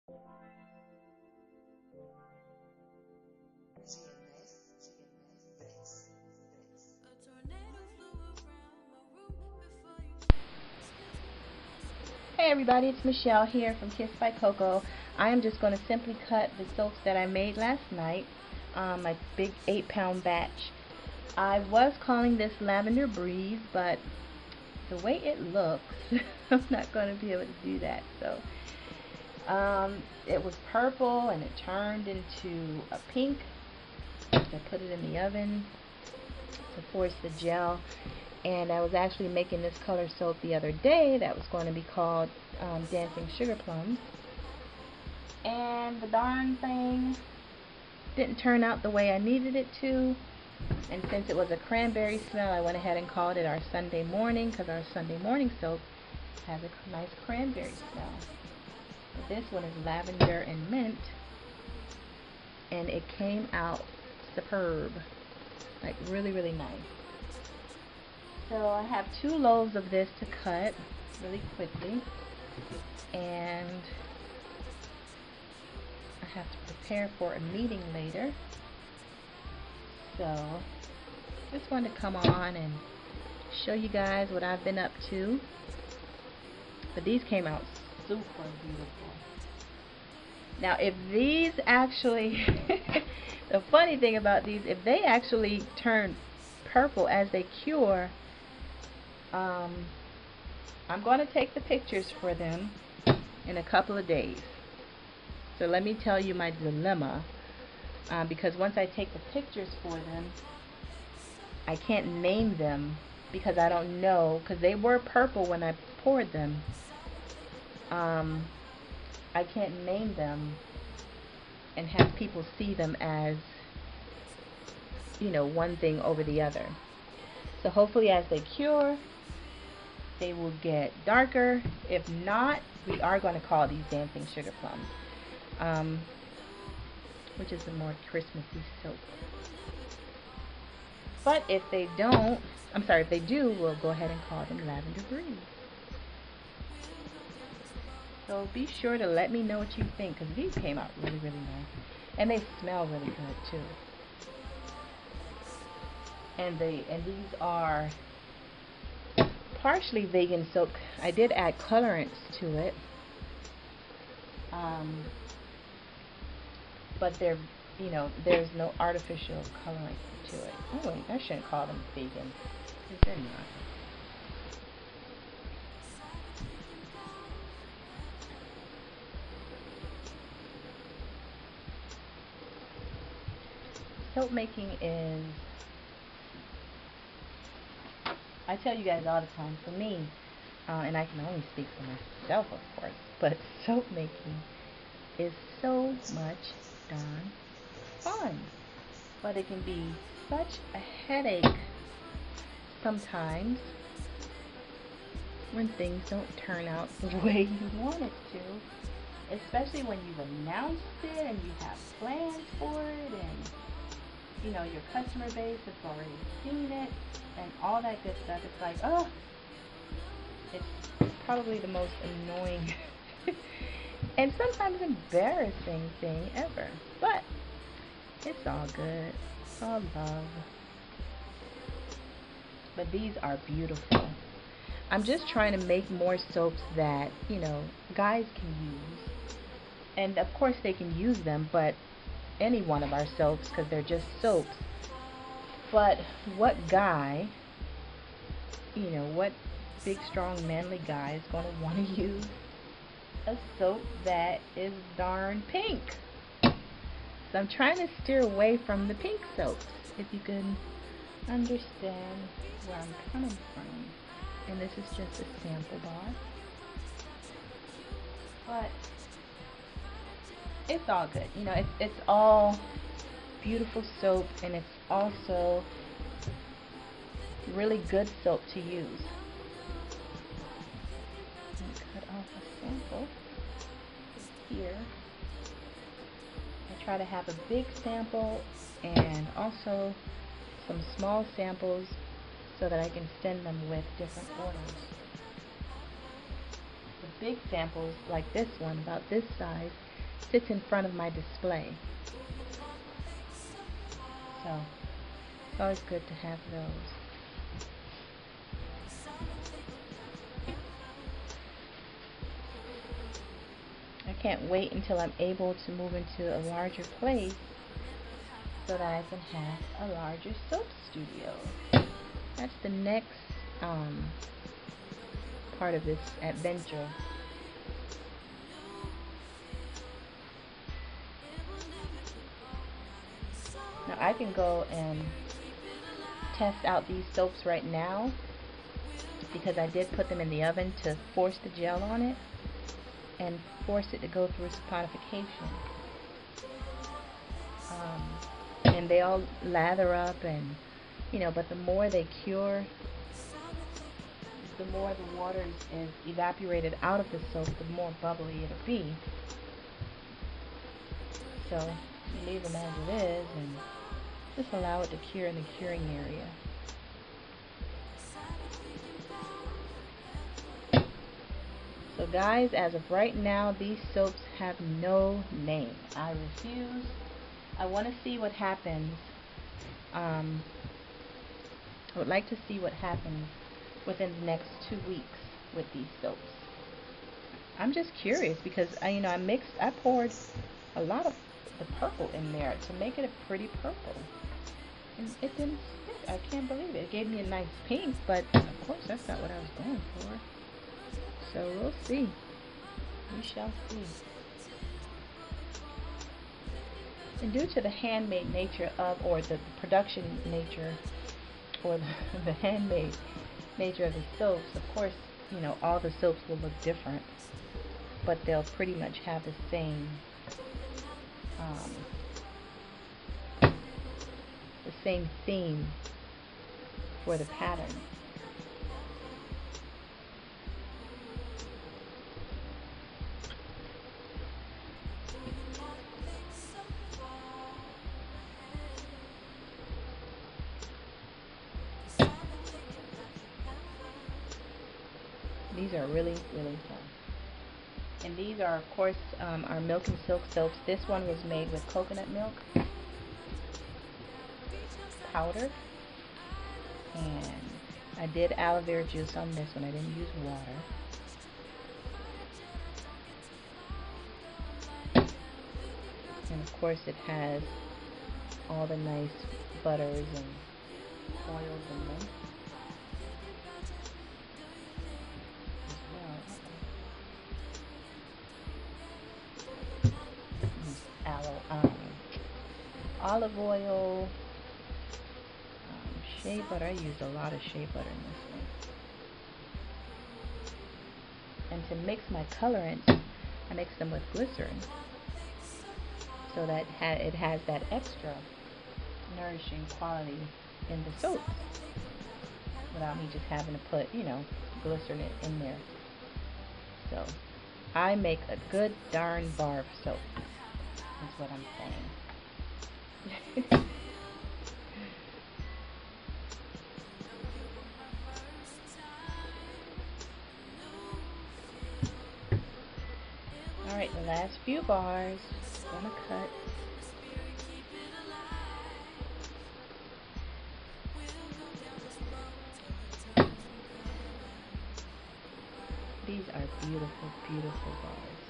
Hey everybody, it's Michelle here from Kiss by Coco. I am just going to simply cut the soaps that I made last night, my big 8-pound batch. I was calling this Lavender Breeze, but the way it looks, I'm not going to be able to do that. So it was purple and it turned into a pink. I put it in the oven to force the gel. And I was actually making this color soap the other day that was going to be called Dancing Sugarplums. And the darn thing didn't turn out the way I needed it to. And since it was a cranberry smell, I went ahead and called it our Sunday morning, because our Sunday morning soap has a nice cranberry smell. But this one is lavender and mint. And it came out superb. Like really, really nice. So I have 2 loaves of this to cut really quickly, and I have to prepare for a meeting later. So just wanted to come on and show you guys what I've been up to. But these came out super beautiful. Now if these actually, the funny thing about these, if they actually turn purple as they cure, I'm going to take the pictures for them in a couple of days. So let me tell you my dilemma, because once I take the pictures for them, I can't name them because I don't know, because they were purple when I poured them. I can't name them and have people see them as, you know, one thing over the other. So hopefully as they cure, they will get darker. If not, we are going to call these Dancing Sugar Plums, which is a more Christmassy soap. But if they don't, if they do, we'll go ahead and call them Lavender Breeze. So be sure to let me know what you think, because these came out really, really nice. And they smell really good too. And these are partially vegan soap. I did add colorants to it, but they're, you know, there's no artificial colorant to it. Oh wait, I shouldn't call them vegan, because they're not. Soap making is, I tell you guys all the time, for me, and I can only speak for myself, of course, but soap making is so much darn fun. But it can be such a headache sometimes when things don't turn out the way you want it to, especially when you've announced it and you have plans for it, and you know your customer base has already seen it and all that good stuff. It's like, oh, it's probably the most annoying and sometimes embarrassing thing ever. But it's all good. It's all love. But these are beautiful. I'm just trying to make more soaps that, you know, guys can use. And of course they can use them, but any one of our soaps, because they're just soaps. But what guy, you know, what big strong manly guy is going to want to use a soap that is darn pink? So I'm trying to steer away from the pink soaps, if you can understand where I'm coming from. And this is just a sample bar, but it's all good. You know, it's all beautiful soap, and it's also really good soap to use. Let me cut off a sample here. I try to have a big sample and also some small samples so that I can send them with different orders. The big samples, like this one, about this size, sits in front of my display. So it's always good to have those. I can't wait until I'm able to move into a larger place so that I can have a larger soap studio. That's the next part of this adventure. Now I can go and test out these soaps right now because I did put them in the oven to force the gel on it and force it to go through saponification. And they all lather up, and but the more they cure, the more the water is evaporated out of the soap, the more bubbly it'll be. So you leave them as it is and just allow it to cure in the curing area. So guys, as of right now, these soaps have no name. I refuse. I want to see what happens. I would like to see what happens within the next 2 weeks with these soaps. I'm just curious because I poured a lot of the purple in there to make it a pretty purple, and it didn't stick. I can't believe it. It gave me a nice pink, but of course that's not what I was going for. So we'll see. We shall see. And due to the handmade nature of, or the production nature, or the handmade nature of the soaps, of course, all the soaps will look different, but they'll pretty much have the same theme for the pattern. These are really, really fun. And these are, of course, our milk and silk soaps. This one was made with coconut milk powder. And I did aloe vera juice on this one. I didn't use water. And of course it has all the nice butters and oils in them. Olive oil, shea butter. I used a lot of shea butter in this one. And to mix my colorants, I mix them with glycerin, so that it has that extra nourishing quality in the soaps, without me just having to put, glycerin in there. So I make a good darn bar of soap. That's what I'm saying. Alright, the last few bars. Gonna cut. These are beautiful, beautiful bars.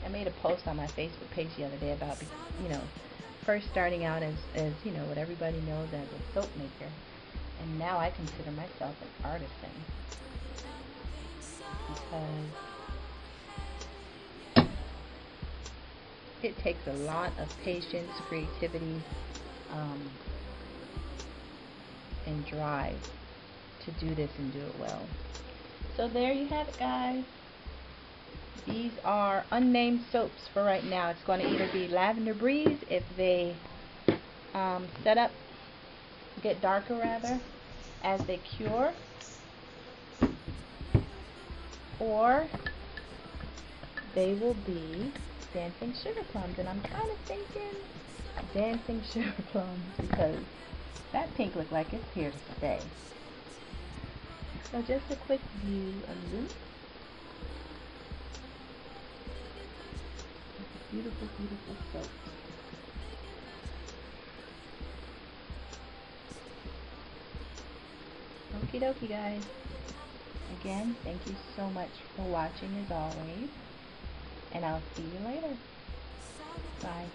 I made a post on my Facebook page the other day about, first starting out as what everybody knows as a soap maker, and now I consider myself an artisan, because it takes a lot of patience, creativity, and drive to do this and do it well. So there you have it, guys. These are unnamed soaps for right now. It's going to either be Lavender Breeze if they get darker rather, as they cure, or they will be Dancing Sugarplums. And I'm kind of thinking Dancing Sugarplums because that pink looked like it's here to stay. So just a quick view of this. beautiful, beautiful soap. Okie dokie, guys. Again, thank you so much for watching as always, and I'll see you later. Bye.